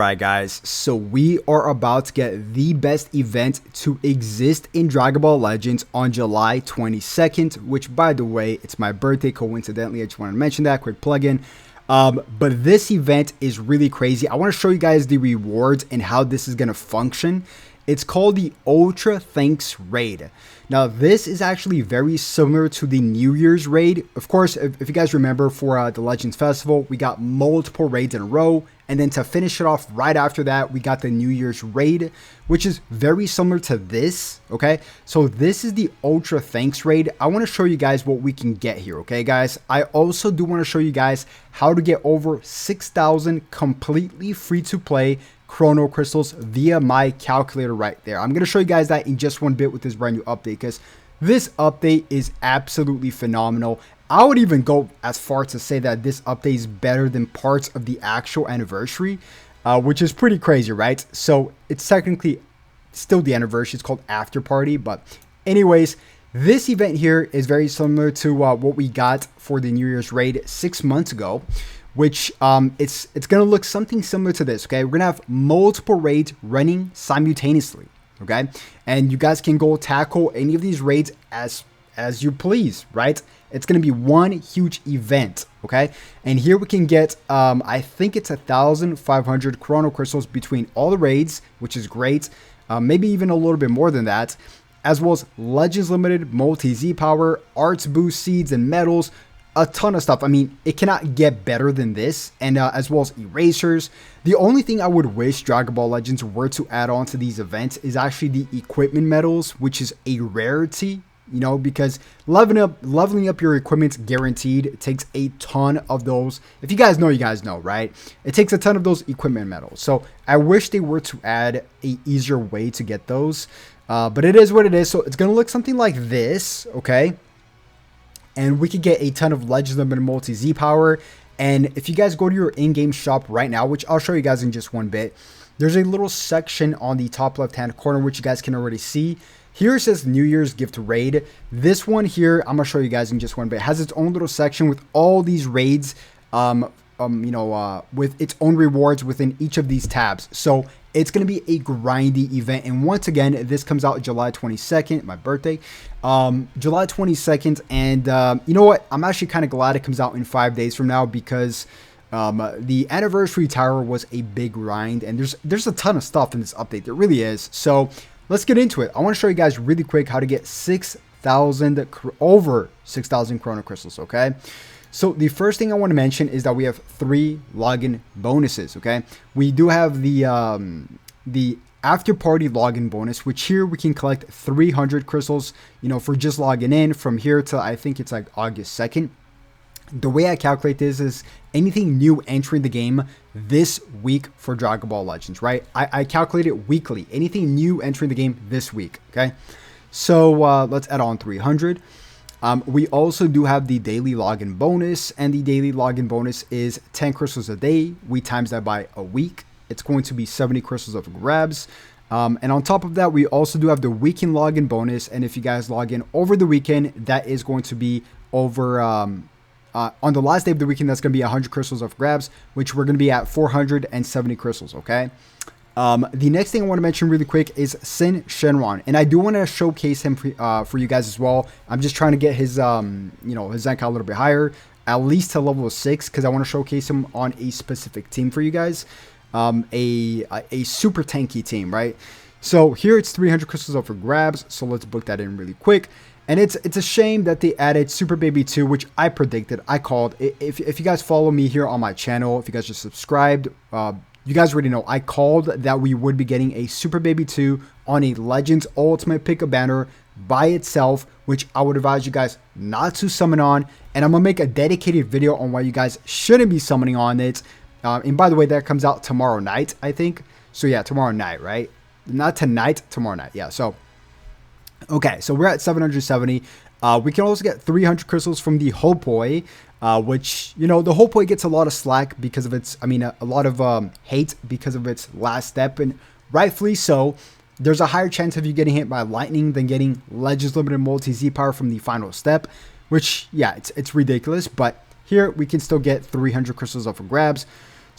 Alright guys, so we are about to get the best event to exist in Dragon Ball Legends on July 22nd, which by the way, it's my birthday coincidentally. I just wanted to mention that, quick plug-in. But this event is really crazy. I want to show you guys the rewards and how this is going to function. It's called the Ultra Thanks Raid. Now, this is actually very similar to the New Year's raid. Of course, if you guys remember for the Legends Festival, we got multiple raids in a row. And then to finish it off right after that, we got the New Year's raid, which is very similar to this, okay? So this is the Ultra Thanks raid. I want to show you guys what we can get here, okay, guys? I also do want to show you guys how to get over 6,000 completely free-to-play Chrono Crystals via my calculator right there. I'm going to show you guys that in just one bit with this brand new update, because this update is absolutely phenomenal. I would even go as far to say that this update is better than parts of the actual anniversary, which is pretty crazy, right? So it's technically still the anniversary. It's called After Party. But anyways, this event here is very similar to what we got for the New Year's raid 6 months ago, which it's going to look something similar to this, okay? We're going to have multiple raids running simultaneously, okay? And you guys can go tackle any of these raids as you please, right? It's going to be one huge event, okay? And here we can get, I think it's 1,500 Chrono Crystals between all the raids, which is great. Maybe even a little bit more than that, as well as Legends Limited, Multi-Z Power, Arts Boost Seeds and Medals, a ton of stuff. I mean, it cannot get better than this, and as well as erasers. The only thing I would wish Dragon Ball Legends were to add on to these events is actually the equipment medals, which is a rarity. You know, because leveling up your equipment's guaranteed. It takes a ton of those. If you guys know, right? It takes a ton of those equipment medals. So I wish they were to add a easier way to get those. But it is what it is. So it's going to look something like this, okay? And we could get a ton of Legends Limited Multi-Z Power. And if you guys go to your in-game shop right now, which I'll show you guys in just one bit, there's a little section on the top left-hand corner, which you guys can already see. Here it says New Year's Gift Raid. This one here, I'm going to show you guys in just one bit. It has its own little section with all these raids, with its own rewards within each of these tabs. So it's going to be a grindy event. And once again, this comes out July 22nd, my birthday, July 22nd. And you know what? I'm actually kind of glad it comes out in 5 days from now, because the anniversary tower was a big grind. And there's a ton of stuff in this update. There really is. So let's get into it. I want to show you guys really quick how to get over 6,000 Chrono Crystals, okay? So the first thing I want to mention is that we have 3 login bonuses, okay? We do have the After Party login bonus, which here we can collect 300 crystals, you know, for just logging in from here to, I think it's like August 2nd. The way I calculate this is anything new entering the game this week for Dragon Ball Legends, right? I calculate it weekly. Anything new entering the game this week, okay? So let's add on 300. We also do have the daily login bonus, and the daily login bonus is 10 crystals a day. We times that by a week. It's going to be 70 crystals of grabs. And on top of that, we also do have the weekend login bonus. And if you guys log in over the weekend, that is going to be over... on the last day of the weekend, that's going to be 100 crystals of grabs, which we're going to be at 470 crystals, okay? The next thing I want to mention really quick is Sin Shenron, and I do want to showcase him for you guys as well. I'm just trying to get his, his Zenkai a little bit higher, at least to level 6, because I want to showcase him on a specific team for you guys, a super tanky team, right? So here it's 300 crystals up for grabs, so let's book that in really quick. And it's a shame that they added Super Baby 2, which I predicted, I called. If you guys follow me here on my channel, if you guys just subscribed, you guys already know, I called that we would be getting a Super Baby 2 on a Legends Ultimate Pick-up banner by itself, which I would advise you guys not to summon on. And I'm going to make a dedicated video on why you guys shouldn't be summoning on it. And by the way, that comes out tomorrow night, I think. So yeah, tomorrow night, right? Not tonight, tomorrow night. Yeah, so... okay, so we're at 770. We can also get 300 crystals from the Hopoi, which, you know, the Hopoi gets a lot of slack because of its, a lot of hate because of its last step, and rightfully so. There's a higher chance of you getting hit by lightning than getting Legends Limited Multi-Z Power from the final step, which, yeah, it's ridiculous, but here we can still get 300 crystals up for grabs.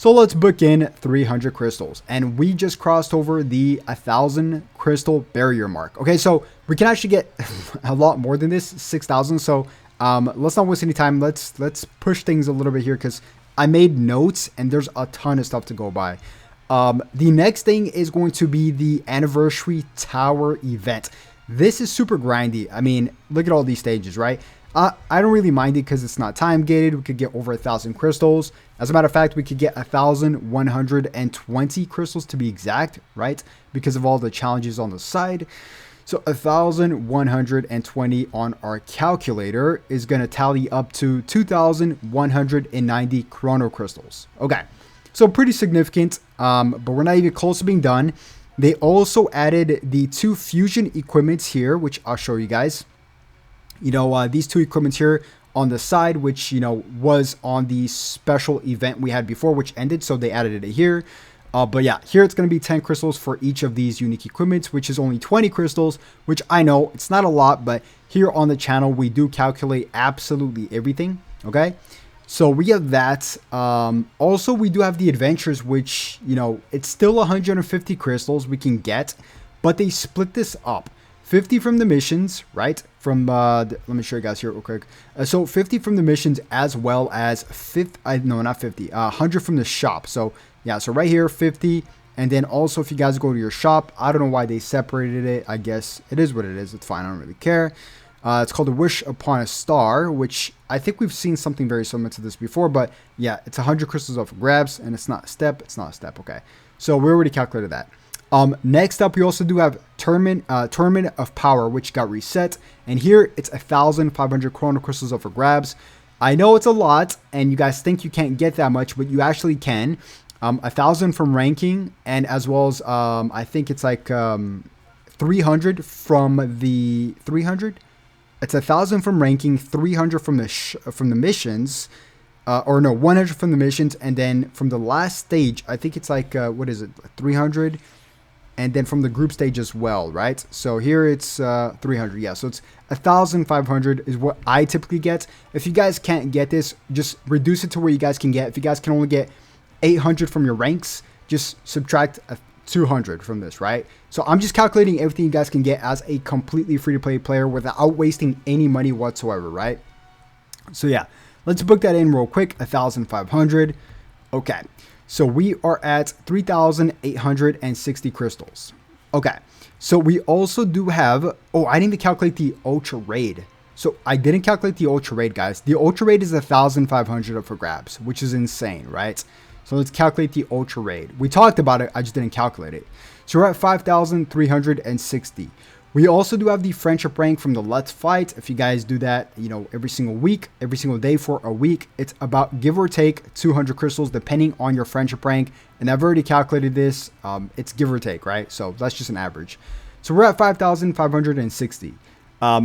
So let's book in 300 crystals, and we just crossed over the 1,000 crystal barrier mark. Okay, so we can actually get a lot more than this, 6,000. So let's not waste any time. Let's push things a little bit here because I made notes and there's a ton of stuff to go by. The next thing is going to be the anniversary tower event. This is super grindy. I mean, look at all these stages, right? I don't really mind it because it's not time gated. We could get over 1,000 crystals. As a matter of fact, we could get 1,120 crystals to be exact, right? Because of all the challenges on the side. So 1,120 on our calculator is going to tally up to 2,190 chrono crystals. Okay, so pretty significant, but we're not even close to being done. They also added the 2 fusion equipments here, which I'll show you guys. You know, these 2 equipments here on the side, which, you know, was on the special event we had before, which ended. So they added it here. But yeah, here it's going to be 10 crystals for each of these unique equipments, which is only 20 crystals, which I know it's not a lot, but here on the channel, we do calculate absolutely everything. Okay. So we have that. Also, we do have the adventures, which, you know, it's still 150 crystals we can get, but they split this up. 50 from the missions, right? From, let me show you guys here real quick. So 50 from the missions as well as 100 from the shop. So yeah, so right here, 50. And then also if you guys go to your shop, I don't know why they separated it. I guess it is what it is. It's fine. I don't really care. It's called a Wish Upon a Star, which I think we've seen something very similar to this before. But yeah, it's 100 crystals up for grabs and it's not a step. It's not a step. Okay. So we already calculated that. Next up, we also do have Tournament of Power, which got reset. And here it's 1,500 chrono crystals up for grabs. I know it's a lot and you guys think you can't get that much, but you actually can. 1,000 from ranking, and as well as, I think it's like, 300 from the 300. It's 1,000 from ranking, 300 from the missions, or no, 100 from the missions. And then from the last stage, I think it's like, what is it? 300. And then from the group stage as well, right? So here it's 300. Yeah, so it's 1,500 is what I typically get. If you guys can't get this, just reduce it to where you guys can get. If you guys can only get 800 from your ranks, just subtract 200 from this, right? So I'm just calculating everything you guys can get as a completely free-to-play player without wasting any money whatsoever, right? So yeah, let's book that in real quick. 1,500. Okay. So we are at 3,860 crystals. Okay. So we also do have, oh, I didn't even calculate the Ultra Raid. So I didn't calculate the Ultra Raid, guys. The Ultra Raid is 1,500 up for grabs, which is insane, right? So let's calculate the Ultra Raid. We talked about it, I just didn't calculate it. So we're at 5,360. We also do have the friendship rank from the Let's Fight. If you guys do that, you know, every single week, every single day for a week, it's about give or take 200 crystals depending on your friendship rank. And I've already calculated this. It's give or take, right? So that's just an average. So we're at 5,560.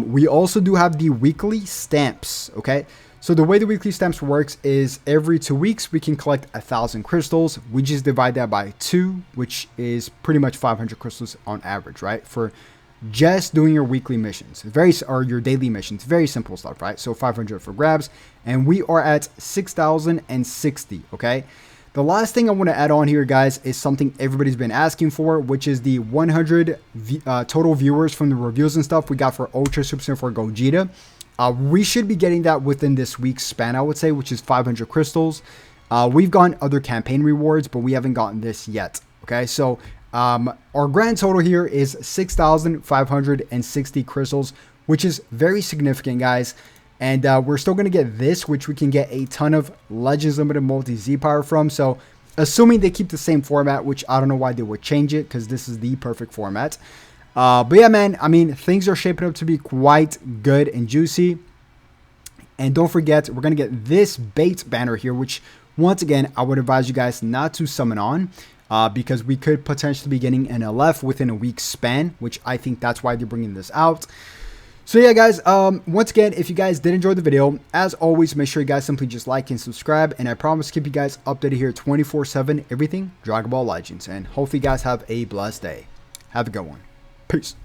We also do have the weekly stamps, okay? So the way the weekly stamps works is every 2 weeks, we can collect 1,000 crystals. We just divide that by 2, which is pretty much 500 crystals on average, right? For just doing your weekly missions, or your daily missions, very simple stuff, right? So 500 for grabs, and we are at 6,060. Okay. The last thing I want to add on here, guys, is something everybody's been asking for, which is the 100 total viewers from the reviews and stuff we got for Ultra Super Saiyan 4 Gogeta. We should be getting that within this week's span, I would say, which is 500 crystals. We've gotten other campaign rewards, but we haven't gotten this yet. Okay, so our grand total here is 6,560 crystals, which is very significant, guys. And we're still going to get this, which we can get a ton of Legends Limited Multi-Z Power from. So assuming they keep the same format, which I don't know why they would change it, because this is the perfect format. But yeah, man, I mean, things are shaping up to be quite good and juicy. And don't forget, we're going to get this bait banner here, which once again, I would advise you guys not to summon on. Because we could potentially be getting an LF within a week's span, which I think that's why they're bringing this out. So yeah, guys, once again, if you guys did enjoy the video, as always, make sure you guys simply just like and subscribe. And I promise to keep you guys updated here 24/7, everything Dragon Ball Legends. And hopefully you guys have a blessed day. Have a good one. Peace.